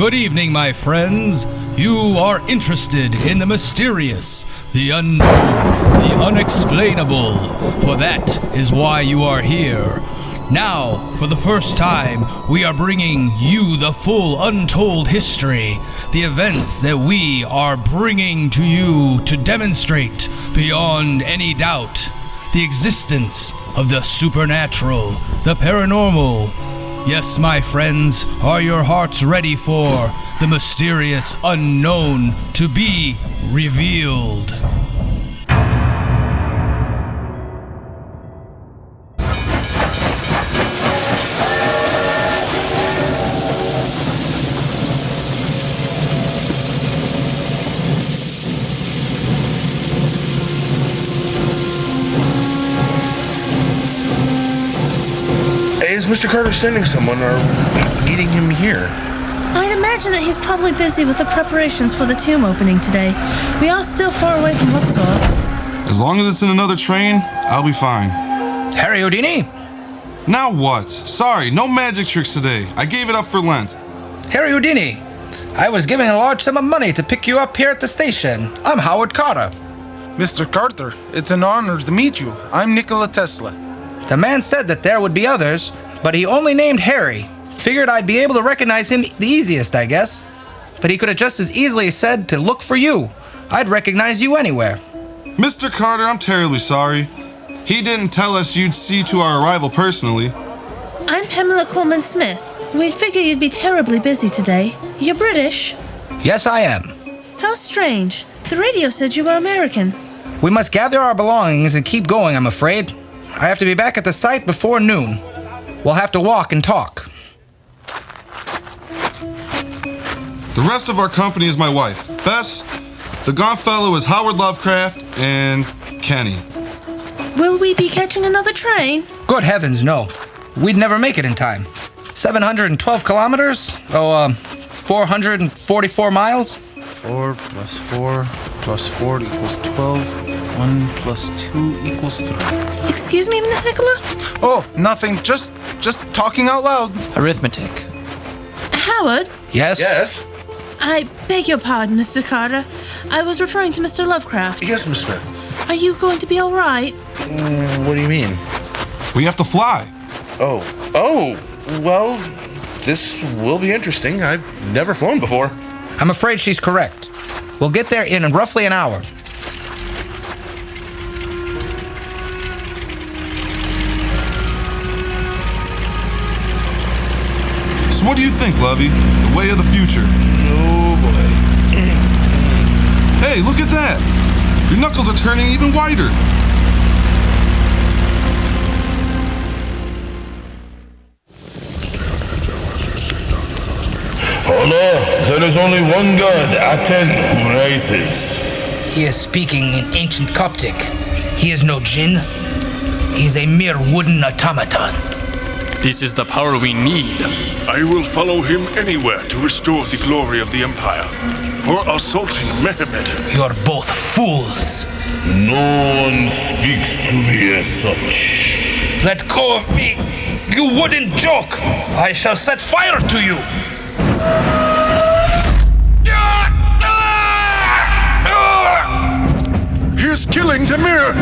Good evening, my friends. You are interested in the mysterious, the unknown, the unexplainable. For that is why you are here. Now, for the first time, we are bringing you the full untold history, the events that we are bringing to you to demonstrate, beyond any doubt, the existence of the supernatural, the paranormal. Yes, my friends, are your hearts ready for the mysterious unknown to be revealed? Is Mr. Carter sending someone, or meeting him here? I'd imagine that he's probably busy with the preparations for the tomb opening today. We are still far away from Luxor. As long as it's in another train, I'll be fine. Harry Houdini? Now what? Sorry, no magic tricks today. I gave it up for Lent. Harry Houdini, I was given a large sum of money to pick you up here at the station. I'm Howard Carter. Mr. Carter, it's an honor to meet you. I'm Nikola Tesla. The man said that there would be others, but he only named Harry. Figured I'd be able to recognize him the easiest, I guess. But he could have just as easily said to look for you. I'd recognize you anywhere. Mr. Carter, I'm terribly sorry. He didn't tell us you'd see to our arrival personally. I'm Pamela Coleman Smith. We figure you'd be terribly busy today. You're British? Yes, I am. How strange. The radio said you were American. We must gather our belongings and keep going, I'm afraid. I have to be back at the site before noon. We'll have to walk and talk. The rest of our company is my wife, Bess. The gaunt fellow is Howard Lovecraft and Kenny. Will we be catching another train? Good heavens, no. We'd never make it in time. 712 kilometers? 444 miles? 4 plus 4 plus 4 equals 12. 1 plus 2 equals 3. Excuse me, Nicola? Oh, nothing. Just talking out loud. Arithmetic. Howard? Yes? Yes? I beg your pardon, Mr. Carter. I was referring to Mr. Lovecraft. Yes, Miss Smith. Are you going to be all right? What do you mean? We have to fly. Oh, well, this will be interesting. I've never flown before. I'm afraid she's correct. We'll get there in roughly an hour. So what do you think, Lovey? The way of the future. Oh, boy. Hey, look at that! Your knuckles are turning even wider. Allah, there is only one God, Aten, who rises. He is speaking in ancient Coptic. He is no jinn. He is a mere wooden automaton. This is the power we need. I will follow him anywhere to restore the glory of the Empire. For assaulting Mehmet. You're both fools. No one speaks to me as such. Let go of me, you wooden joke. I shall set fire to you. He is killing Demir!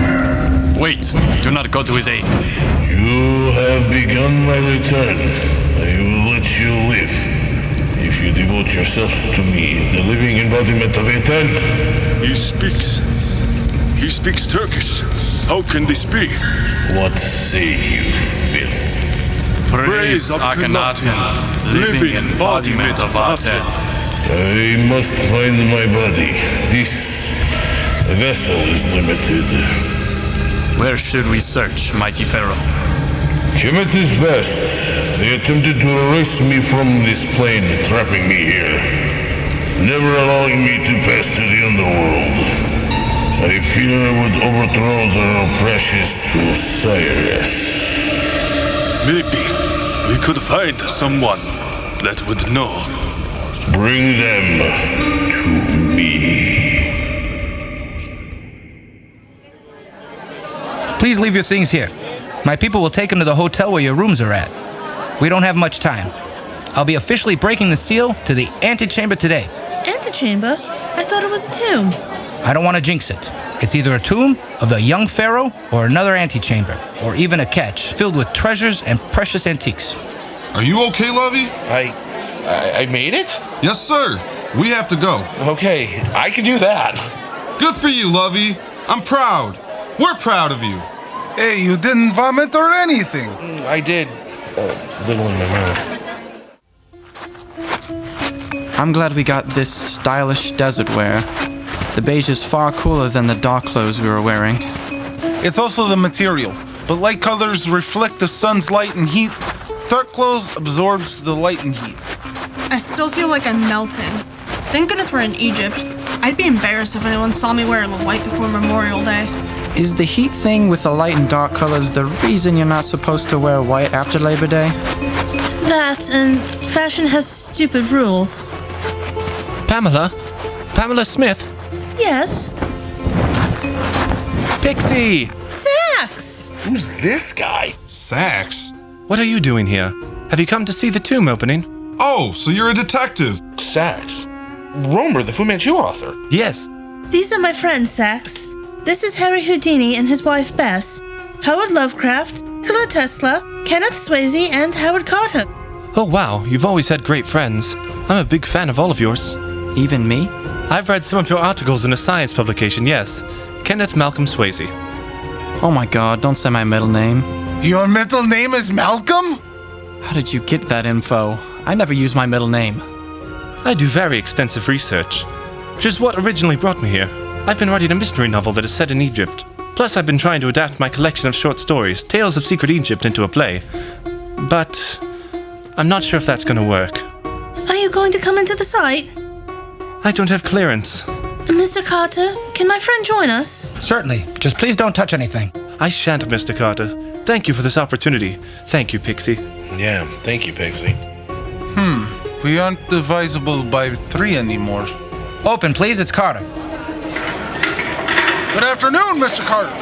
Wait, do not go to his aid. You have begun my return. I will let you live. If you devote yourself to me, the living embodiment of Aten. He speaks Turkish. How can this be? What say you, filth? Praise Akhenaten, living embodiment of Aten. I must find my body. This vessel is limited. Where should we search, mighty Pharaoh? Kemet is vast. They attempted to erase me from this plane, trapping me here, never allowing me to pass to the underworld. I fear I would overthrow their precious Osiris. Maybe we could find someone that would know. Bring them to me. Please leave your things here. My people will take them to the hotel where your rooms are at. We don't have much time. I'll be officially breaking the seal to the antechamber today. Antechamber? I thought it was a tomb. I don't want to jinx it. It's either a tomb of the young pharaoh or another antechamber, or even a cache filled with treasures and precious antiques. Are you okay, Lovey? I made it? Yes, sir. We have to go. Okay, I can do that. Good for you, Lovey. I'm proud. We're proud of you. Hey, you didn't vomit or anything. I did a little in my mouth. I'm glad we got this stylish desert wear. The beige is far cooler than the dark clothes we were wearing. It's also the material, but light colors reflect the sun's light and heat. Dark clothes absorbs the light and heat. I still feel like I'm melting. Thank goodness we're in Egypt. I'd be embarrassed if anyone saw me wearing white before Memorial Day. Is the heat thing with the light and dark colors the reason you're not supposed to wear white after Labor Day? That, and fashion has stupid rules. Pamela? Pamela Smith? Yes? Pixie! Sax! Who's this guy? Sax? What are you doing here? Have you come to see the tomb opening? Oh, so you're a detective. Sax. Romer, the Fu Manchu author. Yes. These are my friends, Sax. This is Harry Houdini and his wife Bess, Howard Lovecraft, Nikola Tesla, Kenneth Swayze, and Howard Carter. Oh wow, you've always had great friends. I'm a big fan of all of yours. Even me? I've read some of your articles in a science publication, yes. Kenneth Malcolm Swayze. Oh my god, don't say my middle name. Your middle name is Malcolm? How did you get that info? I never use my middle name. I do very extensive research, which is what originally brought me here. I've been writing a mystery novel that is set in Egypt. Plus, I've been trying to adapt my collection of short stories, Tales of Secret Egypt, into a play. But I'm not sure if that's going to work. Are you going to come into the site? I don't have clearance. Mr. Carter, can my friend join us? Certainly. Just please don't touch anything. I shan't, Mr. Carter. Thank you for this opportunity. Thank you, Pixie. Yeah, thank you, Pixie. We aren't divisible by 3 anymore. Open, please. It's Carter. Good afternoon, Mr. Carter.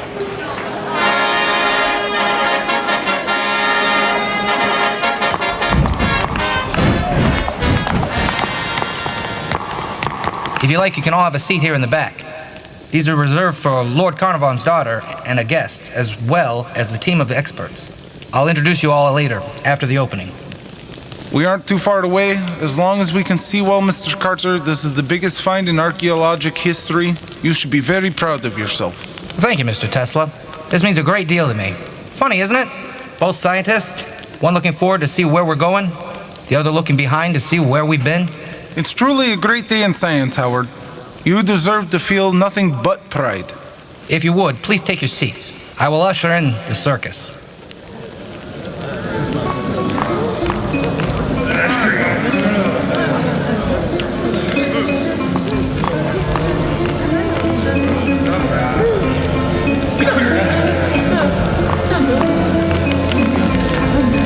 If you like, you can all have a seat here in the back. These are reserved for Lord Carnarvon's daughter and a guest, as well as the team of experts. I'll introduce you all later, after the opening. We aren't too far away. As long as we can see well, Mr. Carter, this is the biggest find in archaeologic history. You should be very proud of yourself. Thank you, Mr. Tesla. This means a great deal to me. Funny, isn't it? Both scientists, one looking forward to see where we're going, the other looking behind to see where we've been. It's truly a great day in science, Howard. You deserve to feel nothing but pride. If you would, please take your seats. I will usher in the circus.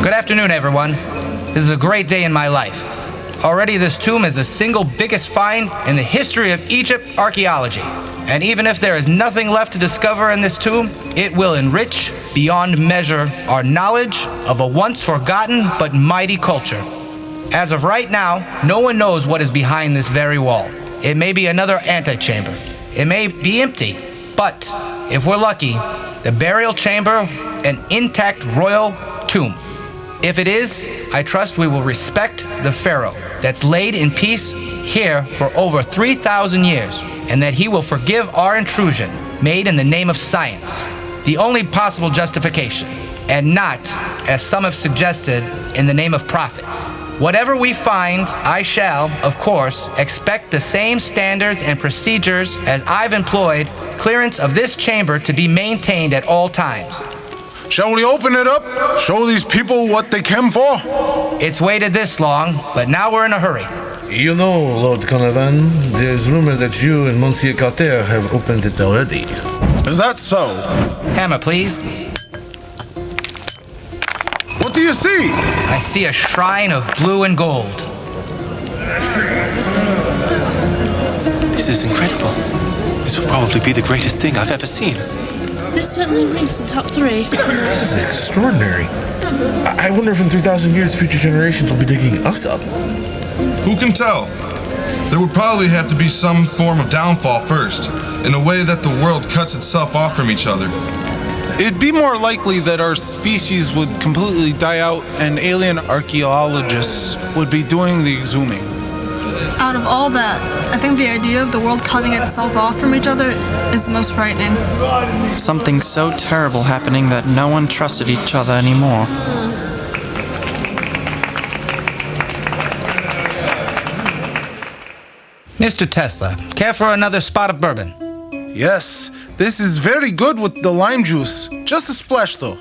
Good afternoon, everyone. This is a great day in my life. Already this tomb is the single biggest find in the history of Egypt archaeology. And even if there is nothing left to discover in this tomb, it will enrich beyond measure our knowledge of a once forgotten but mighty culture. As of right now, no one knows what is behind this very wall. It may be another antechamber. It may be empty. But if we're lucky, the burial chamber, an intact royal tomb. If it is, I trust we will respect the Pharaoh that's laid in peace here for over 3,000 years, and that he will forgive our intrusion made in the name of science, the only possible justification, and not, as some have suggested, in the name of profit. Whatever we find, I shall, of course, expect the same standards and procedures as I've employed, clearance of this chamber to be maintained at all times. Shall we open it up? Show these people what they came for? It's waited this long, but now we're in a hurry. You know, Lord Carnarvon, there's rumor that you and Monsieur Carter have opened it already. Is that so? Hammer, please. What do you see? I see a shrine of blue and gold. This is incredible. This will probably be the greatest thing I've ever seen. This certainly ranks in top 3. This is extraordinary. I wonder if in 3,000 years future generations will be digging us up. Who can tell? There would probably have to be some form of downfall first, in a way that the world cuts itself off from each other. It'd be more likely that our species would completely die out and alien archaeologists would be doing the exhuming. Out of all that, I think the idea of the world cutting itself off from each other is the most frightening. Something so terrible happening that no one trusted each other anymore. Mr. Tesla, care for another spot of bourbon? Yes, this is very good with the lime juice. Just a splash though.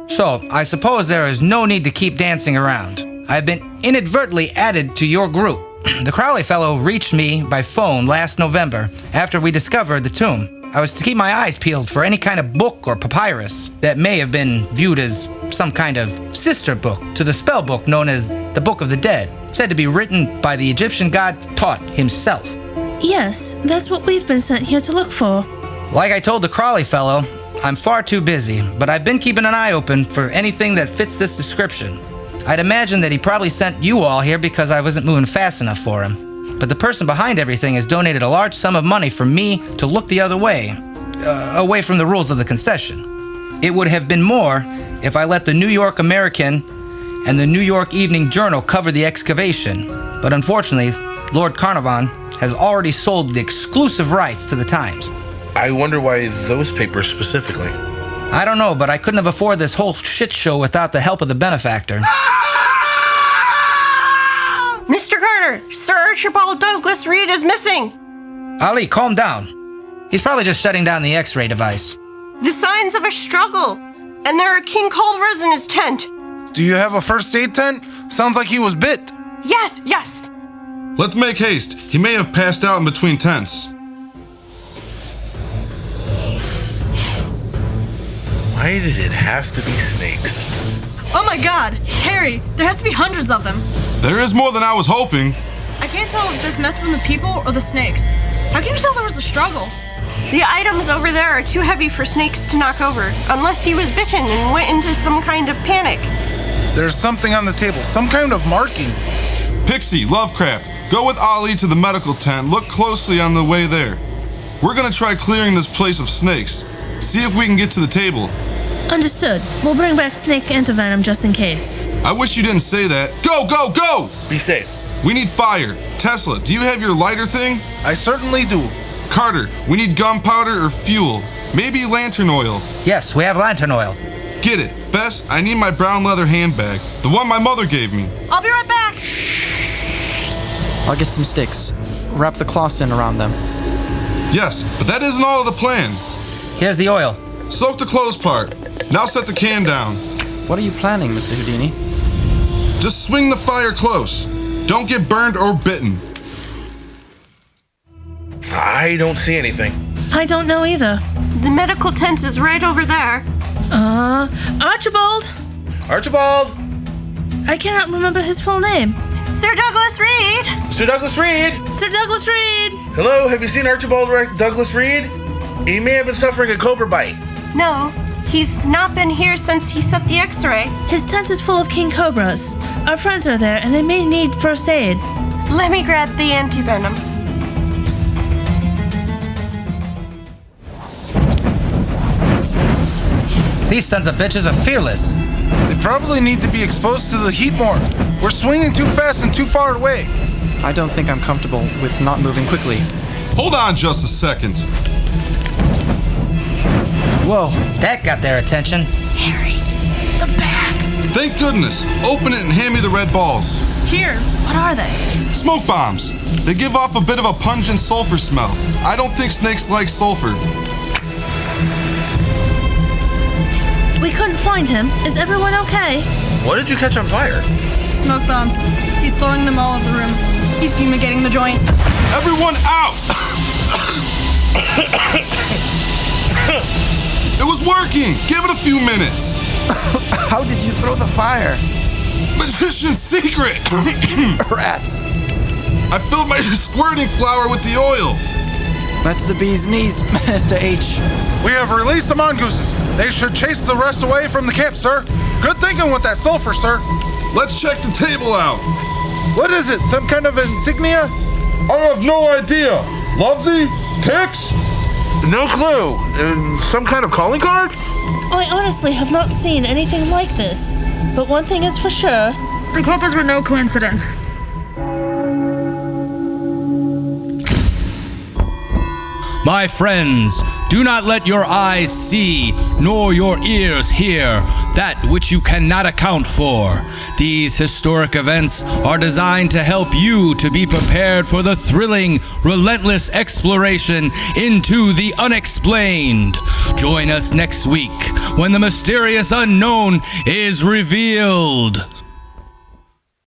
So, I suppose there is no need to keep dancing around. I've been inadvertently added to your group. The Crowley fellow reached me by phone last November after we discovered the tomb. I was to keep my eyes peeled for any kind of book or papyrus that may have been viewed as some kind of sister book to the spell book known as the Book of the Dead, said to be written by the Egyptian god Tut himself. Yes, that's what we've been sent here to look for. Like I told the Crowley fellow, I'm far too busy, but I've been keeping an eye open for anything that fits this description. I'd imagine that he probably sent you all here because I wasn't moving fast enough for him. But the person behind everything has donated a large sum of money for me to look the other way, away from the rules of the concession. It would have been more if I let the New York American and the New York Evening Journal cover the excavation, but unfortunately, Lord Carnarvon has already sold the exclusive rights to the Times. I wonder why those papers specifically. I don't know, but I couldn't have afforded this whole shit show without the help of the benefactor. Mr. Carter, Sir Archibald Douglas Reed is missing. Ali, calm down. He's probably just shutting down the X-ray device. The signs of a struggle, and there are king cobras in his tent. Do you have a first aid tent? Sounds like he was bit. Yes, yes. Let's make haste. He may have passed out in between tents. Why did it have to be snakes? Oh my god, Harry, there has to be hundreds of them. There is more than I was hoping. I can't tell if this mess from the people or the snakes. How can you tell there was a struggle? The items over there are too heavy for snakes to knock over, unless he was bitten and went into some kind of panic. There's something on the table, some kind of marking. Pixie, Lovecraft, go with Ollie to the medical tent. Look closely on the way there. We're gonna try clearing this place of snakes. See if we can get to the table. Understood. We'll bring back snake antivenom just in case. I wish you didn't say that. Go, go, go! Be safe. We need fire. Tesla, do you have your lighter thing? I certainly do. Carter, we need gunpowder or fuel. Maybe lantern oil. Yes, we have lantern oil. Get it. Bess, I need my brown leather handbag. The one my mother gave me. I'll be right back. I'll get some sticks. Wrap the cloths in around them. Yes, but that isn't all of the plan. Here's the oil. Soak the clothes part. Now set the can down. What are you planning, Mr. Houdini? Just swing the fire close. Don't get burned or bitten. I don't see anything. I don't know either. The medical tent is right over there. Archibald? Archibald! I cannot remember his full name. Sir Douglas Reed! Sir Douglas Reed! Sir Douglas Reed! Hello, have you seen Archibald Douglas Reed? He may have been suffering a cobra bite. No, he's not been here since he set the x-ray. His tent is full of king cobras. Our friends are there and they may need first aid. Let me grab the antivenom. These sons of bitches are fearless. They probably need to be exposed to the heat more. We're swinging too fast and too far away. I don't think I'm comfortable with not moving quickly. Hold on just a second. Whoa, that got their attention. Harry, the bag. Thank goodness. Open it and hand me the red balls. Here, what are they? Smoke bombs. They give off a bit of a pungent sulfur smell. I don't think snakes like sulfur. We couldn't find him. Is everyone okay? What did you catch on fire? Smoke bombs. He's throwing them all over the room. He's fumigating the joint. Everyone out! It was working! Give it a few minutes! How did you throw the fire? Magician's secret! Rats. I filled my squirting flower with the oil. That's the bee's knees, Master H. We have released the mongooses. They should chase the rest away from the camp, sir. Good thinking with that sulfur, sir. Let's check the table out. What is it? Some kind of insignia? I have no idea. Lovezy? Pix? No clue. Some kind of calling card? I honestly have not seen anything like this. But one thing is for sure. The copas were no coincidence. My friends, do not let your eyes see, nor your ears hear, that which you cannot account for. These historic events are designed to help you to be prepared for the thrilling, relentless exploration into the unexplained. Join us next week when the mysterious unknown is revealed.